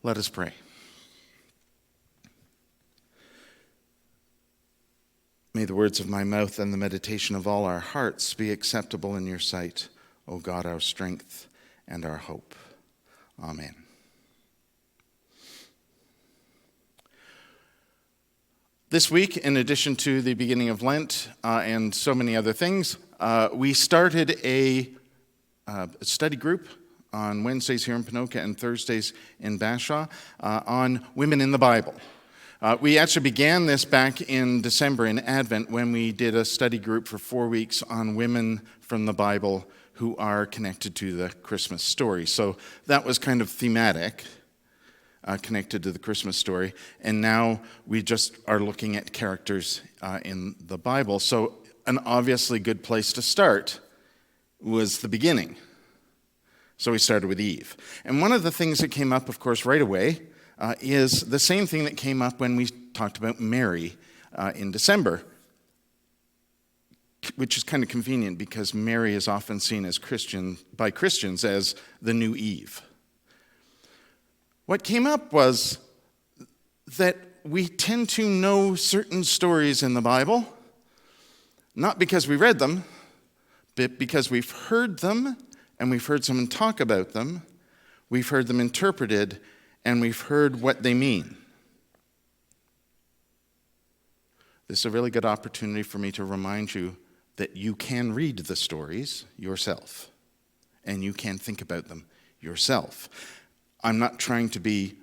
Let us pray. May the words of my mouth and the meditation of all our hearts be acceptable in your sight, O God, our strength and our hope. Amen. This week, in addition to the beginning of Lent and so many other things, we started a study group on Wednesdays here in Ponoka and Thursdays in Bashaw on women in the Bible. We actually began this back in December in Advent when we did a study group for 4 weeks on women from the Bible who are connected to the Christmas story. So that was kind of thematic, connected to the Christmas story. And now we just are looking at characters in the Bible. So an obviously good place to start was the beginning. So we started with Eve. And one of the things that came up, of course, right away is the same thing that came up when we talked about Mary in December, which is kind of convenient because Mary is often seen as by Christians as the new Eve. What came up was that we tend to know certain stories in the Bible, not because we read them, but because we've heard them, and we've heard someone talk about them, we've heard them interpreted, and we've heard what they mean. This is a really good opportunity for me to remind you that you can read the stories yourself, and you can think about them yourself. I'm not trying to be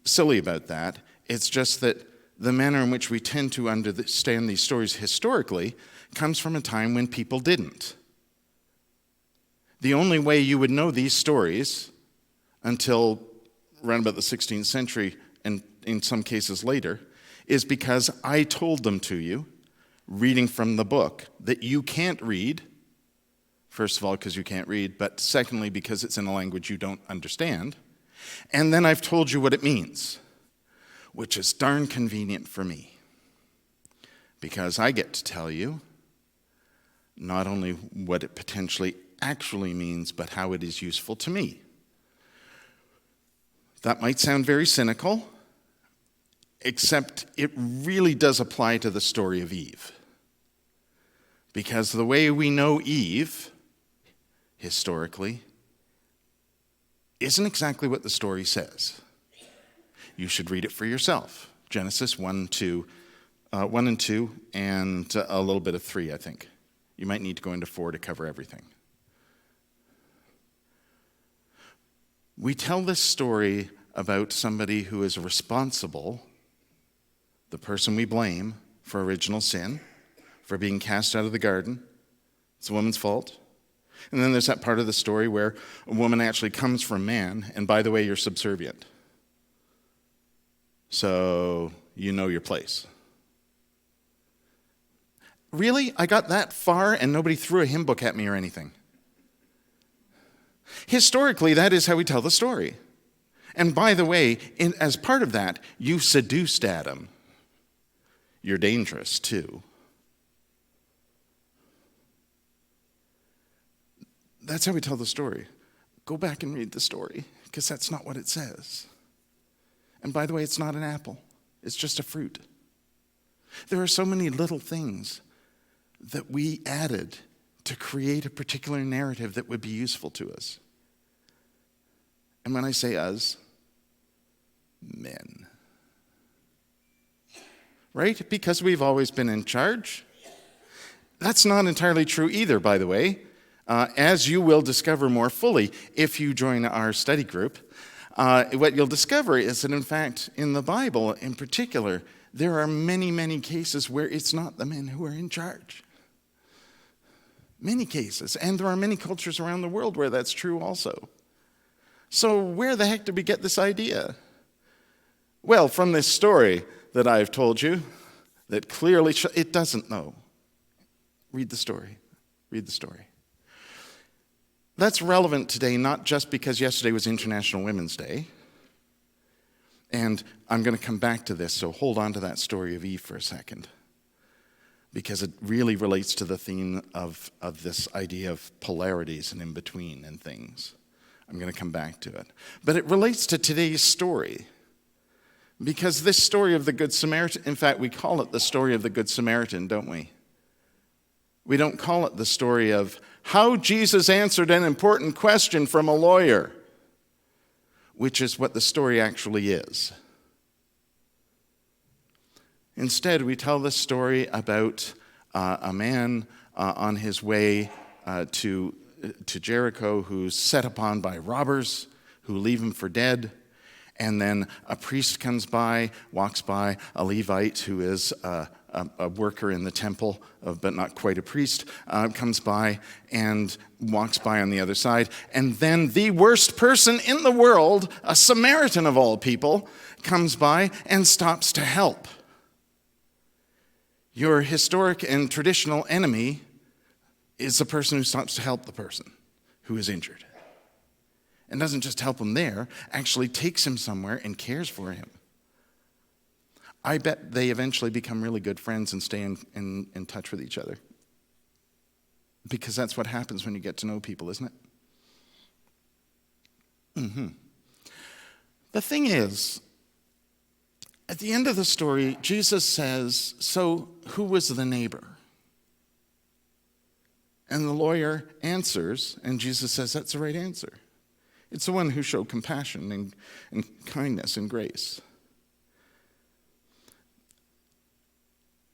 silly about that. It's just that the manner in which we tend to understand these stories historically comes from a time when people didn't. The only way you would know these stories until around about the 16th century, and in some cases later, is because I told them to you, reading from the book, that you can't read, first of all, because you can't read, but secondly, because it's in a language you don't understand, and then I've told you what it means, which is darn convenient for me, because I get to tell you not only what it potentially actually means, but how it is useful to me. That might sound very cynical, except it really does apply to the story of Eve. Because the way we know Eve, historically, isn't exactly what the story says. You should read it for yourself. Genesis 1 and 2, and a little bit of 3, I think. You might need to go into 4 to cover everything. We tell this story about somebody who is responsible, the person we blame for original sin, for being cast out of the garden. It's a woman's fault. And then there's that part of the story where a woman actually comes from man, and by the way, you're subservient. So you know your place. Really? I got that far and nobody threw a hymn book at me or anything. Historically, that is how we tell the story. And by the way, as part of that, you seduced Adam. You're dangerous, too. That's how we tell the story. Go back and read the story, because that's not what it says. And by the way, it's not an apple. It's just a fruit. There are so many little things that we added to create a particular narrative that would be useful to us. And when I say us, men. Right? Because we've always been in charge. That's not entirely true either, by the way. As you will discover more fully if you join our study group, what you'll discover is that, in fact, in the Bible in particular, there are many, many cases where it's not the men who are in charge. Many cases. And there are many cultures around the world where that's true also. So where the heck did we get this idea? Well, from this story that I've told you, that clearly it doesn't know. Read the story. Read the story. That's relevant today, not just because yesterday was International Women's Day, and I'm going to come back to this, so hold on to that story of Eve for a second, because it really relates to the theme of this idea of polarities and in between and things. I'm going to come back to it. But it relates to today's story. Because this story of the Good Samaritan, in fact, we call it the story of the Good Samaritan, don't we? We don't call it the story of how Jesus answered an important question from a lawyer, which is what the story actually is. Instead, we tell the story about a man on his way to Jericho who's set upon by robbers who leave him for dead. And then a priest comes by, walks by, a Levite who is a worker in the temple, but not quite a priest, comes by and walks by on the other side. And then the worst person in the world, a Samaritan of all people, comes by and stops to help. Your historic and traditional enemy is the person who stops to help the person who is injured. And doesn't just help him there, actually takes him somewhere and cares for him. I bet they eventually become really good friends and stay in touch with each other. Because that's what happens when you get to know people, isn't it? The thing is, at the end of the story, Jesus says, so who was the neighbor? And the lawyer answers, and Jesus says, that's the right answer. It's the one who showed compassion and kindness and grace.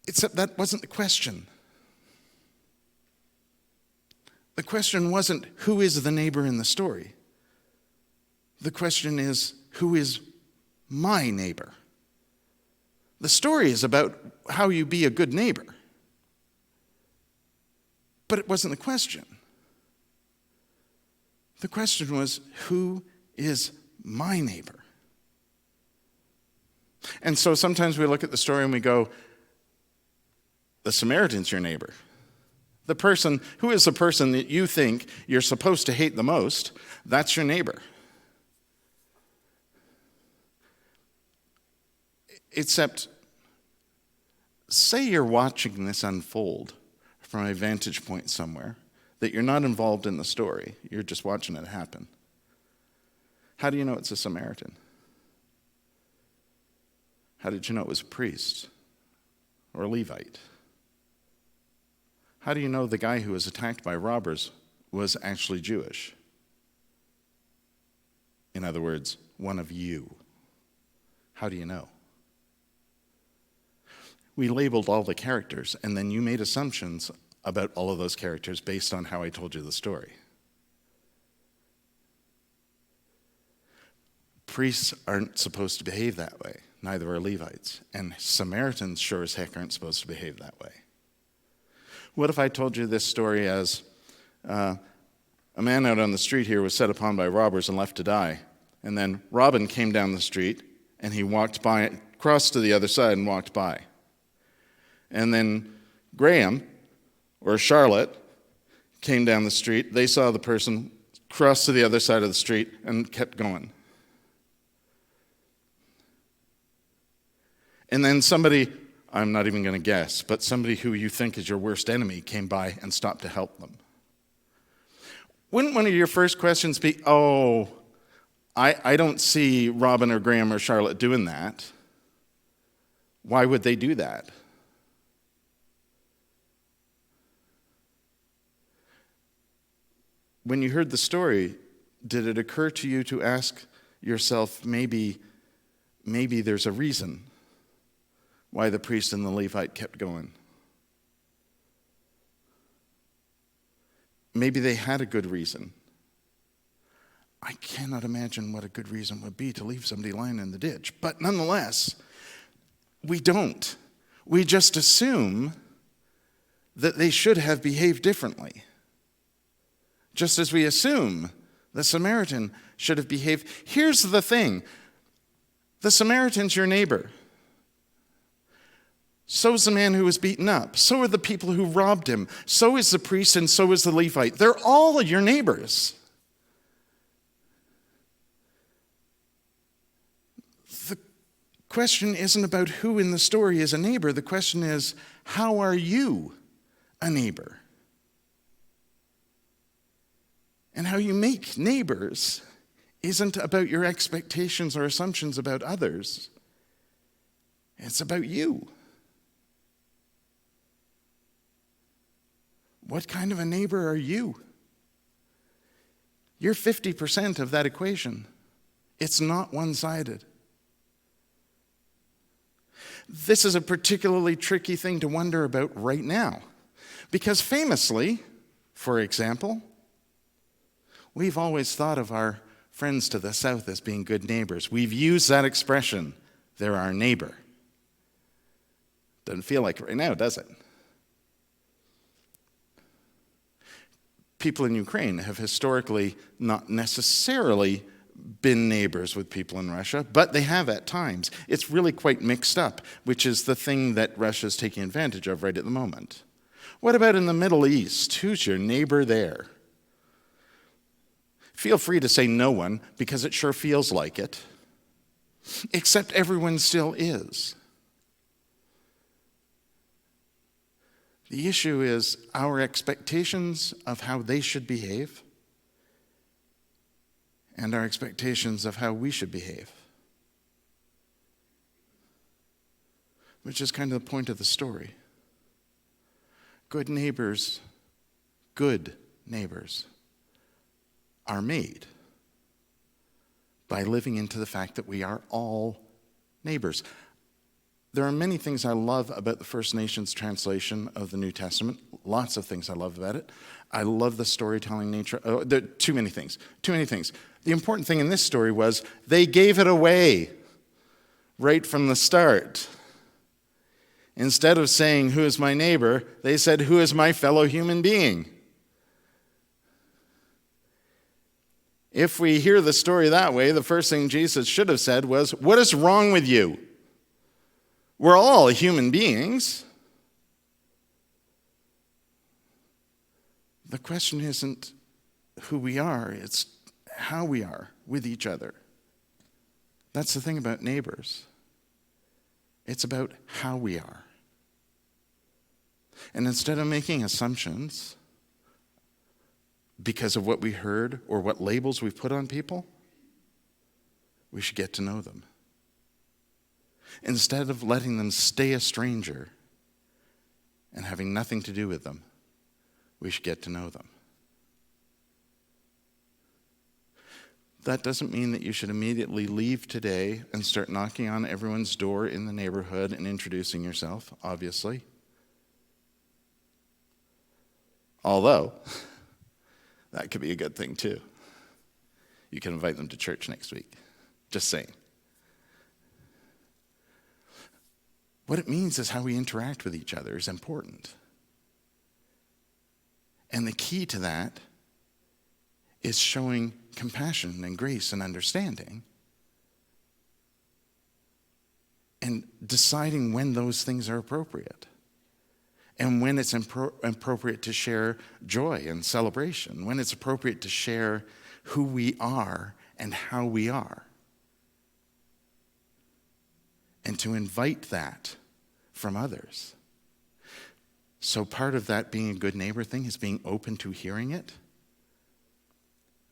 Except that wasn't the question. The question wasn't, who is the neighbor in the story? The question is, who is my neighbor? The story is about how you be a good neighbor. But it wasn't the question. The question was, who is my neighbor? And so sometimes we look at the story and we go, the Samaritan's your neighbor. The person, who is the person that you think you're supposed to hate the most, that's your neighbor. Except, say you're watching this unfold from a vantage point somewhere, that you're not involved in the story, you're just watching it happen. How do you know it's a Samaritan? How did you know it was a priest or a Levite? How do you know the guy who was attacked by robbers was actually Jewish? In other words, one of you. How do you know? We labeled all the characters, and then you made assumptions about all of those characters based on how I told you the story. Priests aren't supposed to behave that way. Neither are Levites. And Samaritans sure as heck aren't supposed to behave that way. What if I told you this story as a man out on the street here was set upon by robbers and left to die. And then Robin came down the street and he walked by, crossed to the other side and walked by. And then Graham or Charlotte came down the street. They saw the person, crossed to the other side of the street, and kept going. And then somebody, I'm not even going to guess, but somebody who you think is your worst enemy came by and stopped to help them. Wouldn't one of your first questions be, I don't see Robin or Graham or Charlotte doing that. Why would they do that? When you heard the story, did it occur to you to ask yourself, maybe there's a reason why the priest and the Levite kept going? Maybe they had a good reason. I cannot imagine what a good reason would be to leave somebody lying in the ditch. But nonetheless, we don't. We just assume that they should have behaved differently. Just as we assume the Samaritan should have behaved. Here's the thing. The Samaritan's your neighbor. So is the man who was beaten up. So are the people who robbed him. So is the priest and so is the Levite. They're all your neighbors. The question isn't about who in the story is a neighbor. The question is, how are you a neighbor? And how you make neighbors isn't about your expectations or assumptions about others. It's about you. What kind of a neighbor are you? You're 50% of that equation. It's not one-sided. This is a particularly tricky thing to wonder about right now. Because famously, for example, we've always thought of our friends to the south as being good neighbors. We've used that expression, they're our neighbor. Doesn't feel like it right now, does it? People in Ukraine have historically not necessarily been neighbors with people in Russia, but they have at times. It's really quite mixed up, which is the thing that Russia's taking advantage of right at the moment. What about in the Middle East? Who's your neighbor there? Feel free to say no one, because it sure feels like it. Except everyone still is. The issue is our expectations of how they should behave and our expectations of how we should behave. Which is kind of the point of the story. Good neighbors are made by living into the fact that we are all neighbors. There are many things I love about the First Nations translation of the New Testament. Lots of things I love about it. I love the storytelling nature. There are too many things. The important thing in this story was they gave it away right from the start. Instead of saying, "Who is my neighbor?" they said, "Who is my fellow human being?" If we hear the story that way, the first thing Jesus should have said was, "What is wrong with you? We're all human beings." The question isn't who we are, it's how we are with each other. That's the thing about neighbors. It's about how we are. And instead of making assumptions because of what we heard or what labels we've put on people, we should get to know them. Instead of letting them stay a stranger and having nothing to do with them, we should get to know them. That doesn't mean that you should immediately leave today and start knocking on everyone's door in the neighborhood and introducing yourself, obviously. Although, that could be a good thing too. You can invite them to church next week. Just saying. What it means is how we interact with each other is important. And the key to that is showing compassion and grace and understanding and deciding when those things are appropriate and when it's appropriate to share joy and celebration, when it's appropriate to share who we are and how we are, and to invite that from others. So part of that being a good neighbor thing is being open to hearing it,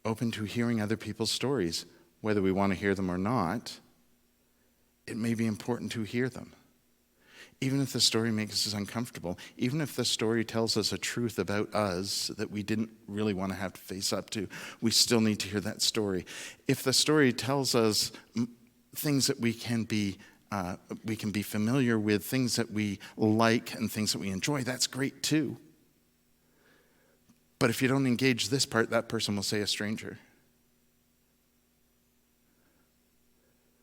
open to hearing other people's stories. Whether we want to hear them or not, it may be important to hear them. Even if the story makes us uncomfortable, even if the story tells us a truth about us that we didn't really want to have to face up to, we still need to hear that story. If the story tells us things that we can be familiar with, things that we like and things that we enjoy, that's great too. But if you don't engage this part, that person will say a stranger.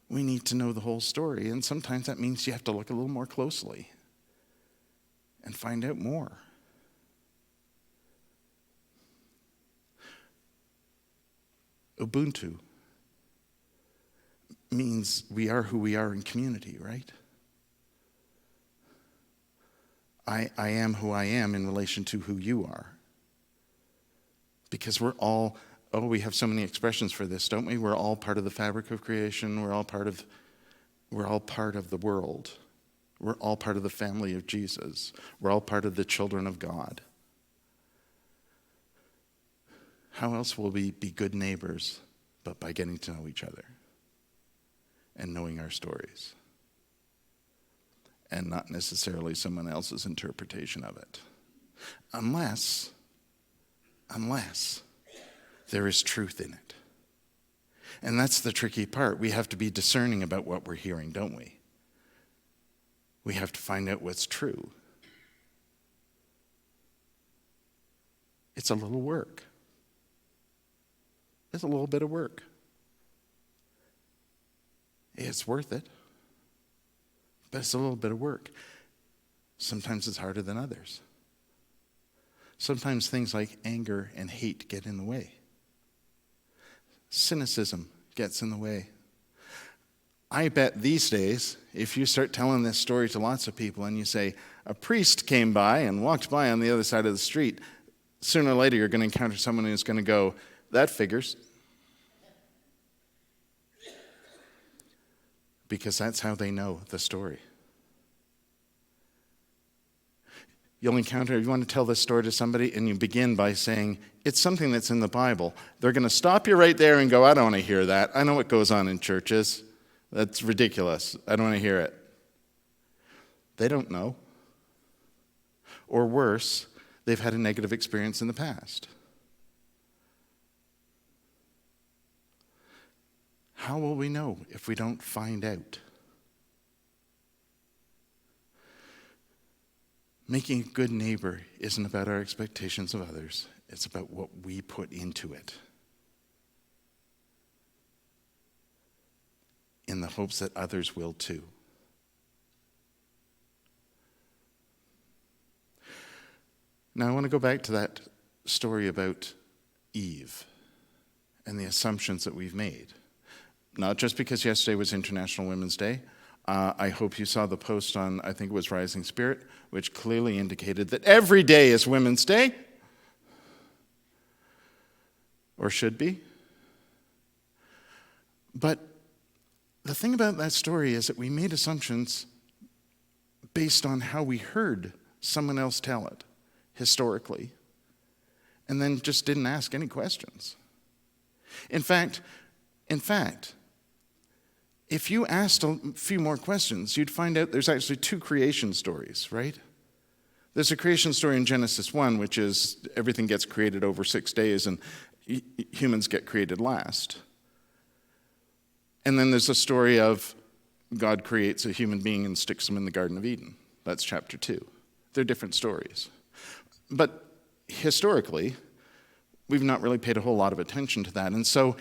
We need to know the whole story, and sometimes that means you have to look a little more closely and find out more. Ubuntu means we are who we are in community, right? I am who I am in relation to who you are. Because we're all, we have so many expressions for this, don't we? We're all part of the fabric of creation. We're all part of the world. We're all part of the family of Jesus. We're all part of the children of God. How else will we be good neighbors but by getting to know each other and knowing our stories and not necessarily someone else's interpretation of it? Unless there is truth in it. And that's the tricky part. We have to be discerning about what we're hearing, don't we? We have to find out what's true. It's a little work. It's a little bit of work. It's worth it. But it's a little bit of work. Sometimes it's harder than others. Sometimes things like anger and hate get in the way. Cynicism gets in the way. I bet these days, if you start telling this story to lots of people and you say, a priest came by and walked by on the other side of the street, sooner or later you're going to encounter someone who's going to go, that figures. Because that's how they know the story. You'll encounter, if you want to tell this story to somebody and you begin by saying, it's something that's in the Bible, they're going to stop you right there and go, I don't want to hear that. I know what goes on in churches. That's ridiculous. I don't want to hear it. They don't know. Or worse, they've had a negative experience in the past. How will we know if we don't find out? Making a good neighbor isn't about our expectations of others. It's about what we put into it. In the hopes that others will too. Now I want to go back to that story about Eve and the assumptions that we've made. Not just because yesterday was International Women's Day. I hope you saw the post on, I think it was Rising Spirit, which clearly indicated that every day is Women's Day. Or should be. But the thing about that story is that we made assumptions based on how we heard someone else tell it, historically, and then just didn't ask any questions. In fact, if you asked a few more questions, you'd find out there's actually two creation stories, right? There's a creation story in Genesis 1, which is everything gets created over 6 days and humans get created last. And then there's a story of God creates a human being and sticks him in the Garden of Eden. That's chapter 2. They're different stories. But historically, we've not really paid a whole lot of attention to that. And so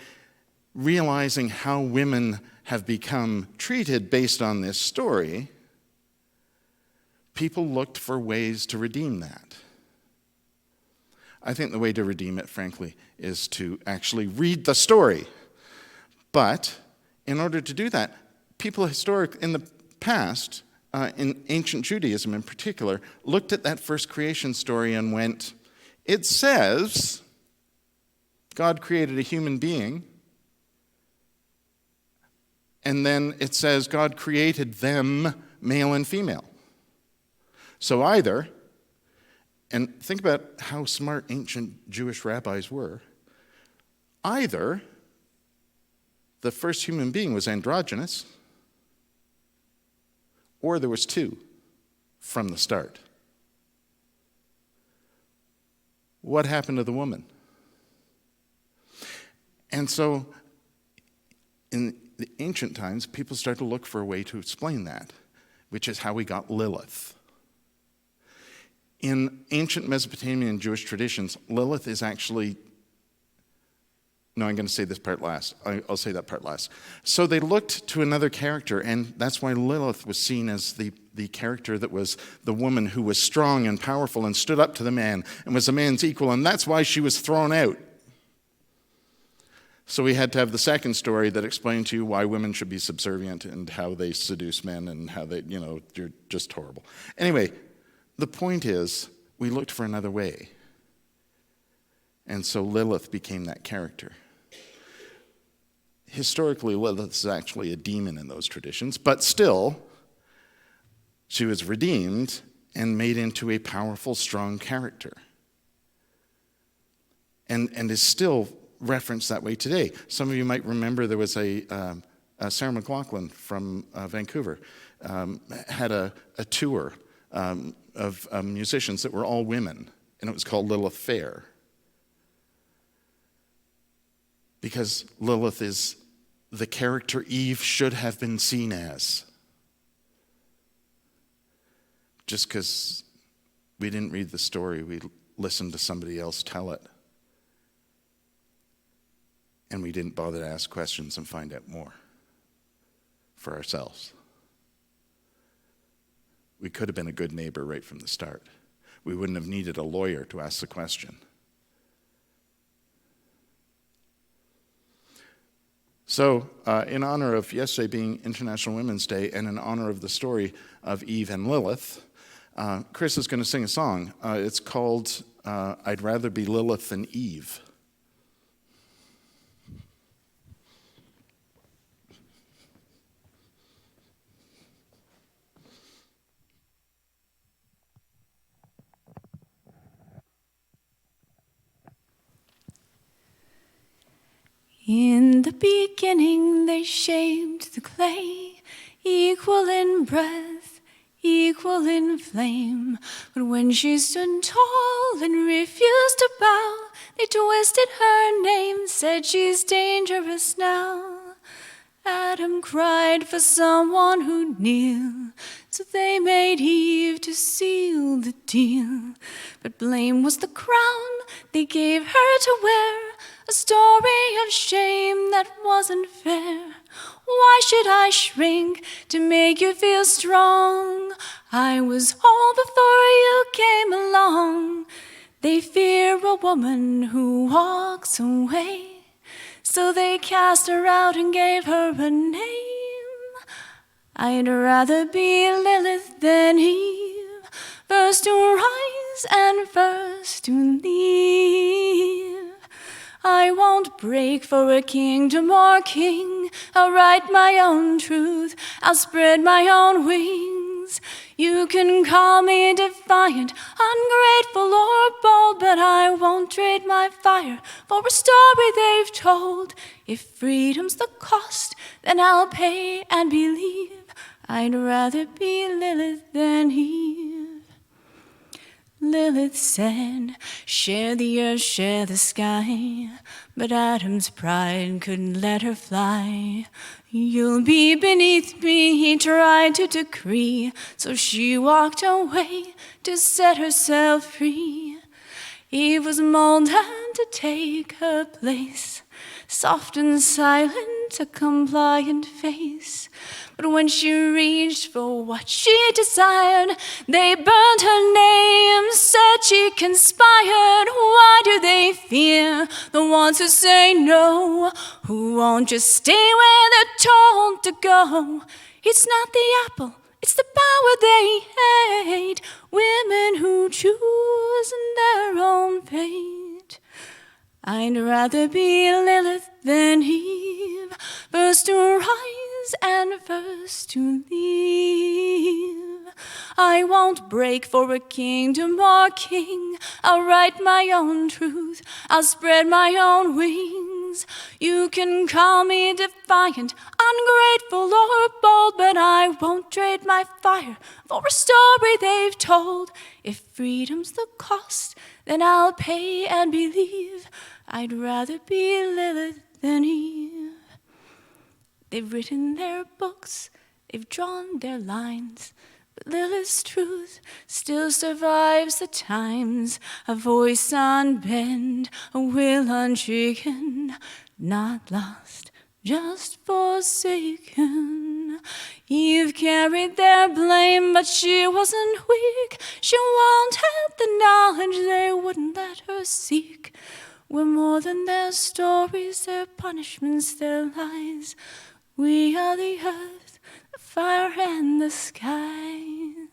realizing how women have become treated based on this story, people looked for ways to redeem that. I think the way to redeem it, frankly, is to actually read the story. But in order to do that, people in the past, in ancient Judaism in particular, looked at that first creation story and went, it says God created a human being, and then it says God created them male and female. So either, and think about how smart ancient Jewish rabbis were, either the first human being was androgynous, or there was two from the start. What happened to the woman? And so in the ancient times, people started to look for a way to explain that, which is how we got Lilith. In ancient Mesopotamian Jewish traditions, Lilith is actually, no, I'm going to say this part last. I'll say that part last. So they looked to another character, and that's why Lilith was seen as the character that was the woman who was strong and powerful and stood up to the man and was a man's equal, and that's why she was thrown out. So we had to have the second story that explained to you why women should be subservient and how they seduce men and how they, you're just horrible. Anyway, the point is, we looked for another way. And so Lilith became that character. Historically, Lilith is actually a demon in those traditions, but still, she was redeemed and made into a powerful, strong character. and is still referenced that way today. Some of you might remember there was a Sarah McLachlan from Vancouver had a tour of musicians that were all women, and it was called Lilith Fair. Because Lilith is the character Eve should have been seen as. Just because we didn't read the story, we listened to somebody else tell it. And we didn't bother to ask questions and find out more for ourselves. We could have been a good neighbor right from the start. We wouldn't have needed a lawyer to ask the question. So, in honor of yesterday being International Women's Day and in honor of the story of Eve and Lilith, Chris is going to sing a song. It's called I'd Rather Be Lilith Than Eve. In the beginning they shaped the clay, equal in breadth, equal in flame. But when she stood tall and refused to bow, they twisted her name, said she's dangerous now. Adam cried for someone who'd kneel, so they made Eve to seal the deal. But blame was the crown they gave her to wear, a story of shame that wasn't fair. Why should I shrink to make you feel strong? I was all before you came along. They fear a woman who walks away, so they cast her out and gave her a name. I'd rather be Lilith than Eve, first to rise and first to leave. I won't break for a kingdom or king. I'll write my own truth, I'll spread my own wings. You can call me defiant, ungrateful or bold, but I won't trade my fire for a story they've told. If freedom's the cost, then I'll pay and believe. I'd rather be Lilith than Eve. Lilith said, share the earth, share the sky, but Adam's pride couldn't let her fly. You'll be beneath me, he tried to decree, so she walked away to set herself free. Eve was molded to take her place, soft and silent, a compliant face. But when she reached for what she desired, they burned her name, said she conspired. Why do they fear the ones who say no, who won't just stay where they're told to go? It's not the apple, it's the power they hate, women who choose their own fate. I'd rather be Lilith than Eve, first to rise and first to leave. I won't break for a kingdom or king. I'll write my own truth, I'll spread my own wings. You can call me defiant, ungrateful or bold, but I won't trade my fire for a story they've told. If freedom's the cost, then I'll pay and believe. I'd rather be Lilith than Eve. They've written their books, they've drawn their lines, but Lilith's truth still survives the times. A voice unbent, a will unshaken, not lost, just forsaken. Eve carried their blame, but she wasn't weak. She wanted the knowledge they wouldn't let her seek. We're more than their stories, their punishments, their lies. We are the earth, the fire, and the skies.